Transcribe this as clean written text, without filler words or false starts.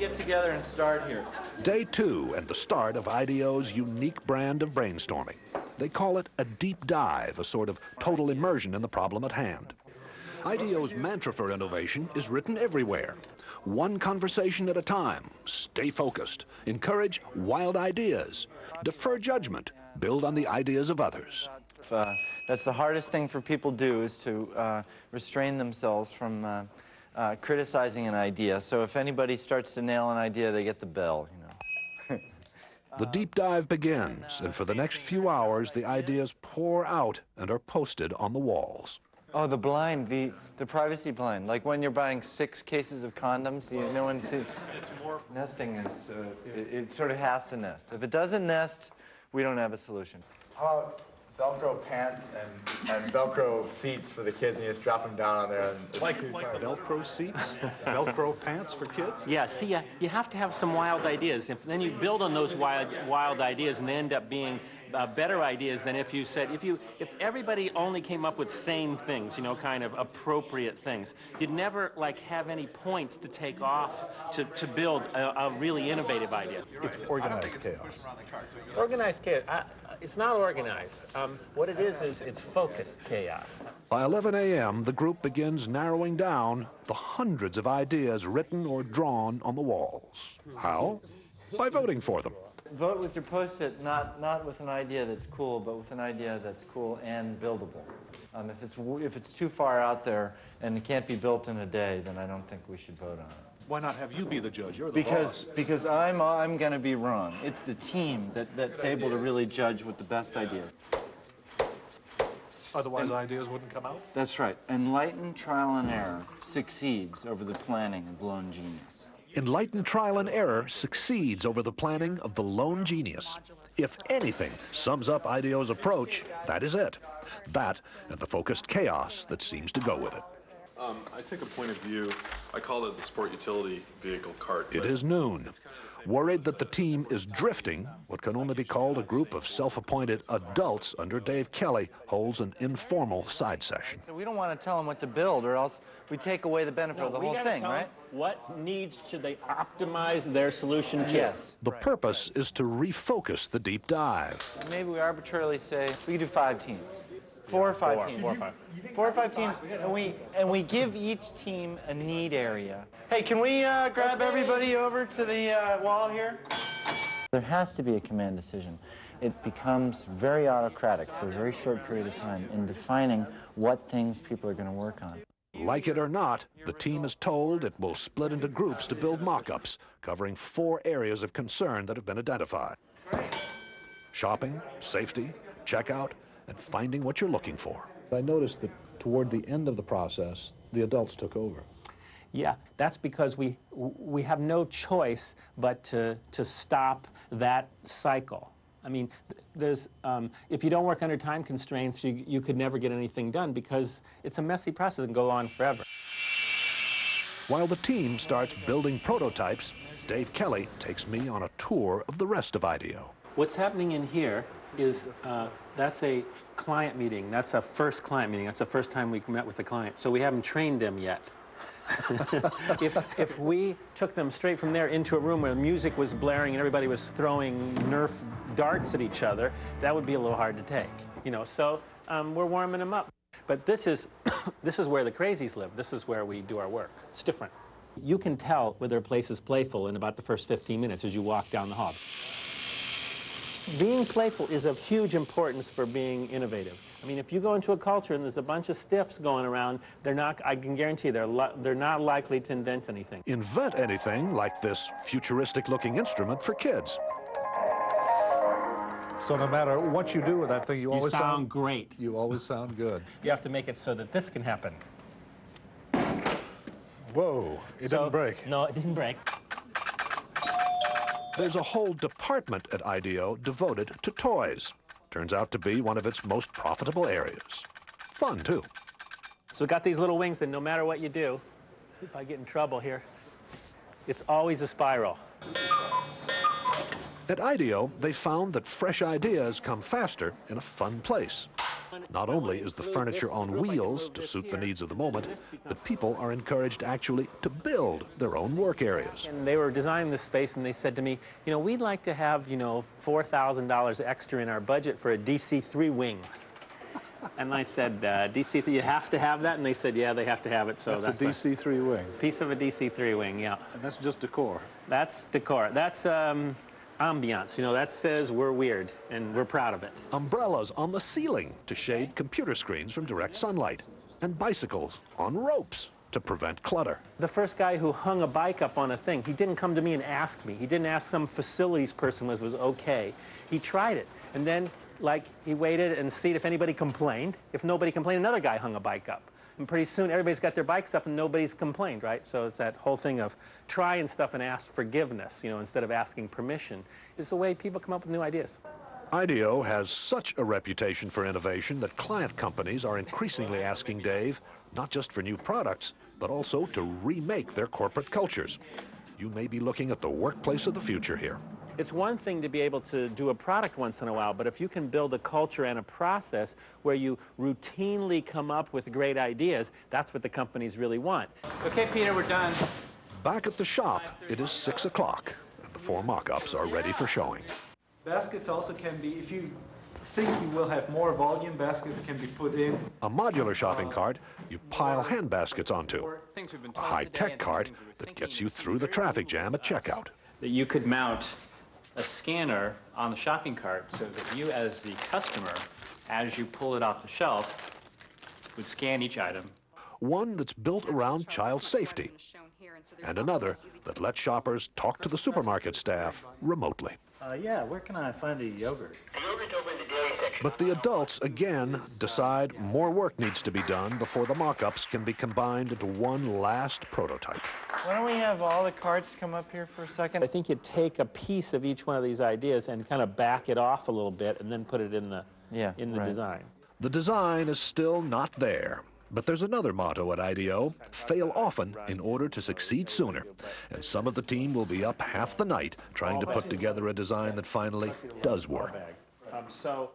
get together and start here. Day 2 and the start of IDEO's unique brand of brainstorming. They call it a deep dive, a sort of total immersion in the problem at hand. IDEO's mantra for innovation is written everywhere. One conversation at a time, stay focused, encourage wild ideas, defer judgment, build on the ideas of others. That's the hardest thing for people to do, is to restrain themselves from criticizing an idea. So if anybody starts to nail an idea, they get the bell, you know. The deep dive begins, and for the next few hours, the ideas pour out and are posted on the walls. Oh, the blind, the privacy blind. Like when you're buying 6 cases of condoms, no one sees. Nesting is, it sort of has to nest. If it doesn't nest, we don't have a solution. How about Velcro pants and Velcro seats for the kids, and you just drop them down on there? And like Velcro seats? Velcro pants for kids? Yeah, see, you have to have some wild ideas. Then you build on those wild ideas, and they end up being better ideas than if you said, if everybody only came up with sane things, you know, kind of appropriate things, you'd never like have any points to take off to build a really innovative idea. It's organized chaos. Organized chaos. It's not organized. What it is it's focused chaos. By 11 a.m., the group begins narrowing down the hundreds of ideas written or drawn on the walls. How? By voting for them. Vote with your Post-it, not with an idea that's cool, but with an idea that's cool and buildable. If it's too far out there and it can't be built in a day, then I don't think we should vote on it. Why not have you be the judge? You're the boss. Because I'm going to be wrong. It's the team that's able to really judge what the best idea is. Otherwise, ideas wouldn't come out? That's right. Enlightened trial and error succeeds over the planning of lone genius. Enlightened trial and error succeeds over the planning of the lone genius. If anything sums up IDEO's approach, that is it. That and the focused chaos that seems to go with it. I take a point of view, I call it the sport utility vehicle cart. It is noon. Worried that the team is drifting, what can only be called a group of self-appointed adults under Dave Kelly holds an informal side session. We don't want to tell them what to build, or else we take away the benefit of the whole thing, right? What needs should they optimize their solution to? Yes. The purpose is to refocus the deep dive. Maybe we arbitrarily say we could do 5 teams. 4 or 5 teams. 4 or 5 teams, and we give each team a need area. Hey, can we grab everybody over to the wall here? There has to be a command decision. It becomes very autocratic for a very short period of time in defining what things people are going to work on. Like it or not, the team is told it will split into groups to build mock-ups, covering 4 areas of concern that have been identified. Shopping, safety, checkout, and finding what you're looking for. I noticed that toward the end of the process, the adults took over. Yeah, that's because we have no choice but to stop that cycle. I mean, there's if you don't work under time constraints, you could never get anything done because it's a messy process and go on forever. While the team starts building prototypes, Dave Kelly takes me on a tour of the rest of IDEO. What's happening in here is that's a client meeting. That's a first client meeting. That's the first time we met with the client. So we haven't trained them yet. If we took them straight from there into a room where music was blaring and everybody was throwing Nerf darts at each other, that would be a little hard to take. You know, so we're warming them up. But this is where the crazies live. This is where we do our work. It's different. You can tell whether a place is playful in about the first 15 minutes as you walk down the hall. Being playful is of huge importance for being innovative. I mean, if you go into a culture and there's a bunch of stiffs going around, I can guarantee they're not likely to invent anything. Invent anything like this futuristic-looking instrument for kids. So no matter what you do with that thing, you always sound great. You always sound good. You have to make it so that this can happen. Whoa, it didn't break. No, it didn't break. There's a whole department at IDEO devoted to toys. Turns out to be one of its most profitable areas. Fun, too. So we've got these little wings, and no matter what you do, if I get in trouble here, it's always a spiral. At IDEO, they found that fresh ideas come faster in a fun place. Not only is the furniture on wheels to suit the needs of the moment, but people are encouraged actually to build their own work areas. And they were designing this space, and they said to me, you know, we'd like to have, you know, $4,000 extra in our budget for a DC-3 wing. And I said, DC-3, you have to have that? And they said, yeah, they have to have it. So That's a DC-3 wing. Piece of a DC-3 wing, yeah. And that's just decor. That's decor. That's ambiance. You know, that says we're weird, and we're proud of it. Umbrellas on the ceiling to shade computer screens from direct sunlight. And bicycles on ropes to prevent clutter. The first guy who hung a bike up on a thing, he didn't come to me and ask me. He didn't ask some facilities person was okay. He tried it. And then, like, he waited and see if anybody complained. If nobody complained, another guy hung a bike up. And pretty soon, everybody's got their bikes up and nobody's complained, right? So it's that whole thing of trying stuff and ask forgiveness, you know, instead of asking permission, is the way people come up with new ideas. IDEO has such a reputation for innovation that client companies are increasingly asking Dave, not just for new products, but also to remake their corporate cultures. You may be looking at the workplace of the future here. It's one thing to be able to do a product once in a while, but if you can build a culture and a process where you routinely come up with great ideas, that's what the companies really want. Okay, Peter, we're done. Back at the shop, it is 6 o'clock, and the 4 mock-ups are ready for showing. Baskets also can be, if you think you will have more volume, baskets can be put in. A modular shopping cart you pile hand baskets onto. A high-tech cart that gets you through the traffic jam at checkout. That you could mount a scanner on the shopping cart so that you, as the customer, as you pull it off the shelf, would scan each item. One that's built around child safety, and another that lets shoppers talk to the supermarket staff remotely. Yeah, where can I find a yogurt? But the adults, again, decide more work needs to be done before the mock-ups can be combined into one last prototype. Why don't we have all the carts come up here for a second? I think you take a piece of each one of these ideas and kind of back it off a little bit and then put it in the, design. The design is still not there. But there's another motto at IDEO: fail often in order to succeed sooner. And some of the team will be up half the night trying to put together a design that finally does work. So